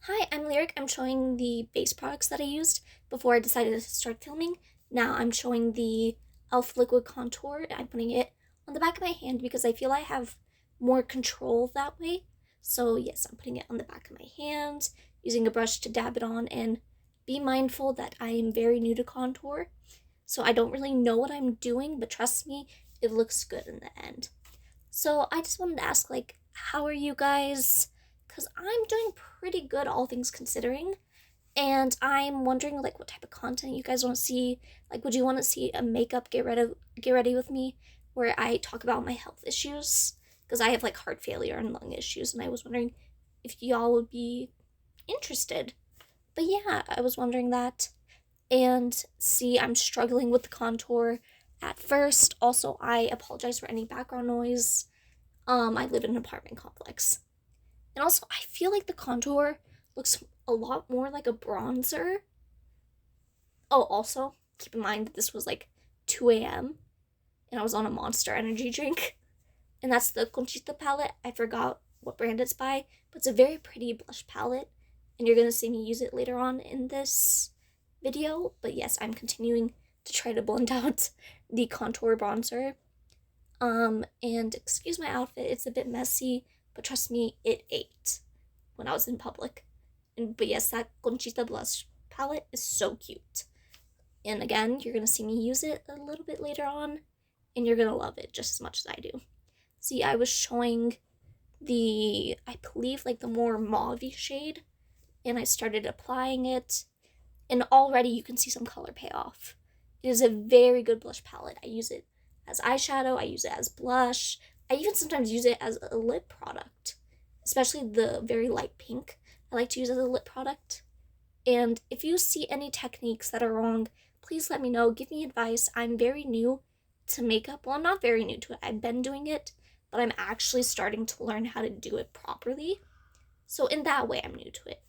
Hi, I'm Lyric. I'm showing the base products that I used before I decided to start filming. Now I'm showing the e.l.f. liquid contour. I'm putting it on the back of my hand because I feel I have more control that way. So yes, I'm putting it on the back of my hand, using a brush to dab it on, and be mindful that I am very new to contour. So I don't really know what I'm doing, but trust me, it looks good in the end. So I just wanted to ask, how are you guys? Because I'm doing pretty good, all things considering. And I'm wondering, what type of content you guys want to see. Would you want to see a makeup get ready with me, where I talk about my health issues? Because I have heart failure and lung issues, and I was wondering if y'all would be interested. But yeah, I was wondering that. And see, I'm struggling with the contour at first. Also, I apologize for any background noise. I live in an apartment complex. And also, I feel like the contour looks a lot more like a bronzer. Oh, also, keep in mind that this was 2 a.m. and I was on a Monster Energy drink. And that's the Conchita palette. I forgot what brand it's by, but it's a very pretty blush palette. And you're gonna see me use it later on in this video. But yes, I'm continuing to try to blend out the contour bronzer. And excuse my outfit, it's a bit messy, but trust me, it ate when I was in public. But yes, that Conchita blush palette is so cute. And again, you're gonna see me use it a little bit later on, and you're gonna love it just as much as I do. See, I was showing I believe, the more mauve shade, and I started applying it, and already you can see some color payoff. It is a very good blush palette. I use it as eyeshadow, I use it as blush, I even sometimes use it as a lip product, especially the very light pink. I like to use it as a lip product. And if you see any techniques that are wrong, please let me know. Give me advice. I'm very new to makeup. Well, I'm not very new to it. I've been doing it, but I'm actually starting to learn how to do it properly. So in that way, I'm new to it.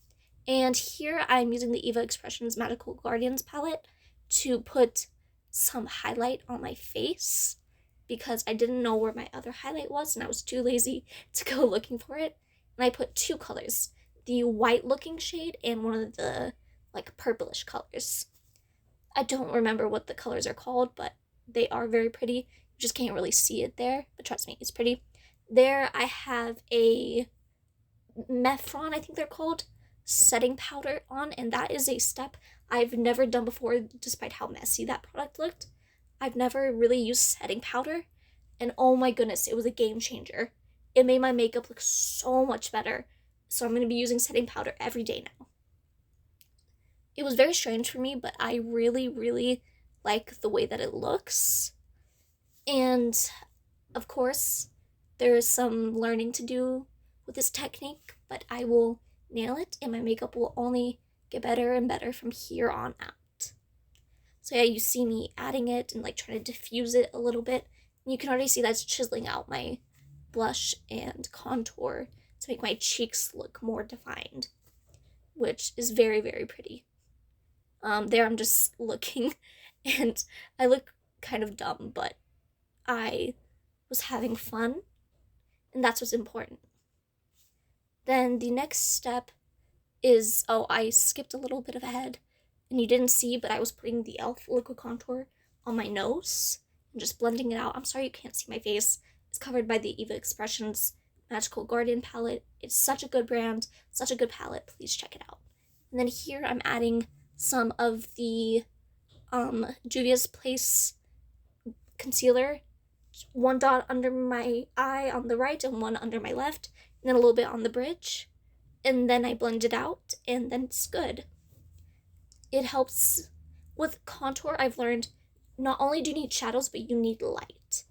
And here I'm using the Eva Expressions Magical Guardians palette to put some highlight on my face because I didn't know where my other highlight was and I was too lazy to go looking for it. And I put two colors, the white looking shade and one of the purplish colors. I don't remember what the colors are called, but they are very pretty. You just can't really see it there, but trust me, it's pretty. There I have a Mefron, I think they're called, setting powder on, and that is a step I've never done before, despite how messy that product looked. I've never really used setting powder, and oh my goodness, it was a game changer. It made my makeup look so much better, so I'm going to be using setting powder every day now. It was very strange for me, but I really, really like the way that it looks. And of course, there is some learning to do with this technique, but I will nail it and my makeup will only get better and better from here on out. So yeah, you see me adding it and trying to diffuse it a little bit. And you can already see that's chiseling out my blush and contour to make my cheeks look more defined, which is very, very pretty. There I'm just looking and I look kind of dumb, but I was having fun, and that's what's important. Then the next step is, oh, I skipped a little bit of ahead, and you didn't see, but I was putting the e.l.f. liquid contour on my nose and just blending it out. I'm sorry you can't see my face. It's covered by the Eva Expressions Magical Guardian palette. It's such a good brand, such a good palette. Please check it out. And then here I'm adding some of the Juvia's Place concealer, one dot under my eye on the right and one under my left, and then a little bit on the bridge. And then I blend it out, and then it's good. It helps with contour. I've learned not only do you need shadows, but you need light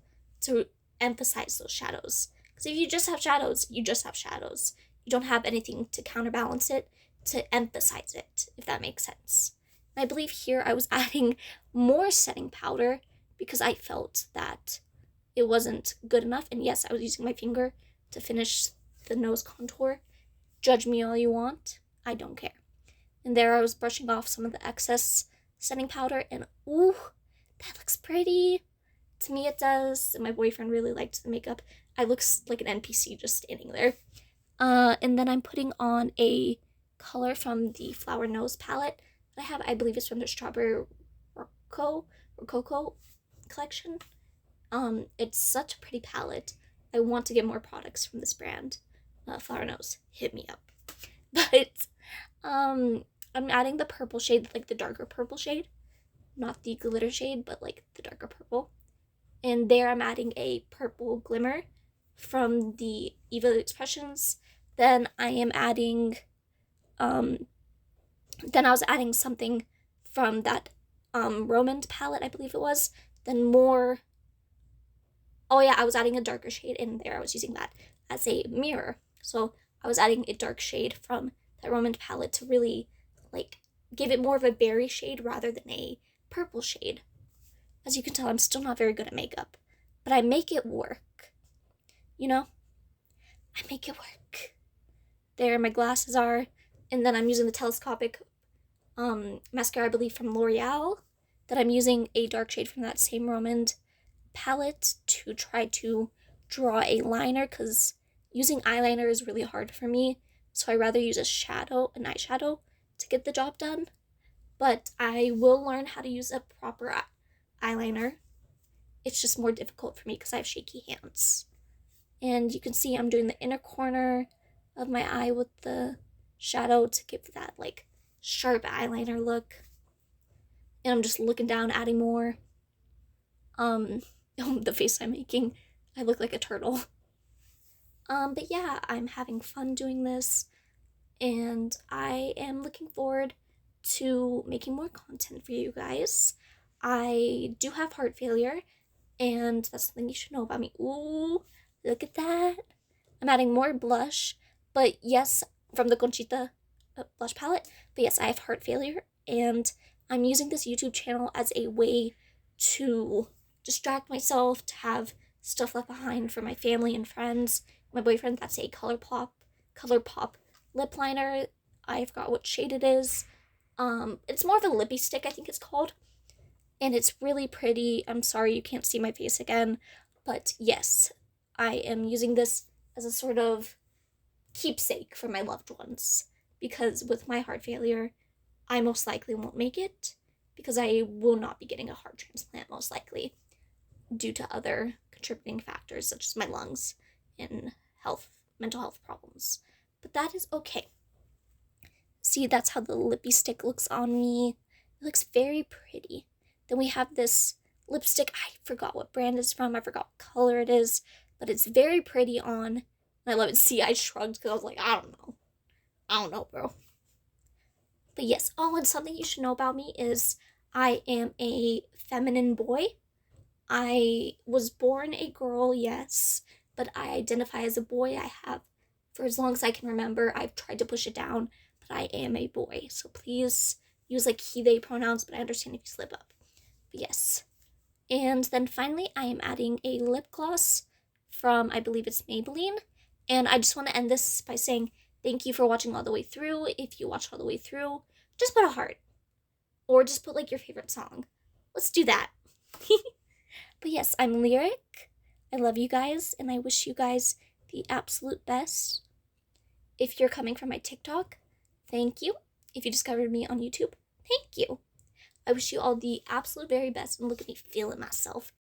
to emphasize those shadows. Because if you just have shadows, you just have shadows. You don't have anything to counterbalance it, to emphasize it, if that makes sense. And I believe here I was adding more setting powder because I felt that it wasn't good enough. And yes, I was using my finger to finish the nose contour. Judge me all you want. I don't care. And there I was brushing off some of the excess setting powder, and ooh, that looks pretty. To me it does, and my boyfriend really liked the makeup. I look like an NPC just standing there. And then I'm putting on a color from the Flower Nose palette that I have. I believe it's from the Strawberry Rococo collection. It's such a pretty palette. I want to get more products from this brand. Flower Nose, hit me up. But I'm adding the purple shade, like the darker purple shade, not the glitter shade, but like the darker purple. And there I'm adding a purple glimmer from the Eva Expressions. Then I am adding, then I was adding something from that Romand palette, I believe it was. Then more, oh yeah, I was adding a darker shade in there. I was using that as a mirror. So I was adding a dark shade from that Romand palette to really like give it more of a berry shade rather than a purple shade. As you can tell, I'm still not very good at makeup, but I make it work. You know? I make it work. There my glasses are, and then I'm using the telescopic mascara, I believe from L'Oreal, that I'm using a dark shade from that same Romand palette to try to draw a liner, because using eyeliner is really hard for me, so I rather use an eyeshadow to get the job done. But I will learn how to use a proper eyeliner. It's just more difficult for me because I have shaky hands. And you can see I'm doing the inner corner of my eye with the shadow to give that like sharp eyeliner look. And I'm just looking down, adding more. The face I'm making, I look like a turtle. But yeah, I'm having fun doing this, and I am looking forward to making more content for you guys. I do have heart failure, and that's something you should know about me. Ooh, look at that. I'm adding more blush, but yes, from the Conchita blush palette. But yes, I have heart failure, and I'm using this YouTube channel as a way to distract myself, to have stuff left behind for my family and friends. My boyfriend, that's a ColourPop lip liner. I forgot what shade it is. It's more of a lippy stick, I think it's called. And it's really pretty. I'm sorry you can't see my face again. But yes, I am using this as a sort of keepsake for my loved ones. Because with my heart failure, I most likely won't make it. Because I will not be getting a heart transplant, most likely. Due to other contributing factors, such as my lungs and mental health problems. But that is okay. See, that's how the lippy stick looks on me. It looks very pretty. Then we have this lipstick. I forgot what brand it's from. I forgot what color it is. But it's very pretty on. And I love it. See, I shrugged because I was like, I don't know, bro. But yes, and something you should know about me is I am a feminine boy. I was born a girl, yes, but I identify as a boy. I have, for as long as I can remember, I've tried to push it down, but I am a boy. So please use like he, they pronouns, but I understand if you slip up. But yes. And then finally, I am adding a lip gloss from, I believe it's Maybelline. And I just want to end this by saying thank you for watching all the way through. If you watched all the way through, just put a heart. Or just put like your favorite song. Let's do that. But yes, I'm Lyric. I love you guys, and I wish you guys the absolute best. If you're coming from my TikTok, thank you. If you discovered me on YouTube, thank you. I wish you all the absolute very best, and look at me feeling myself.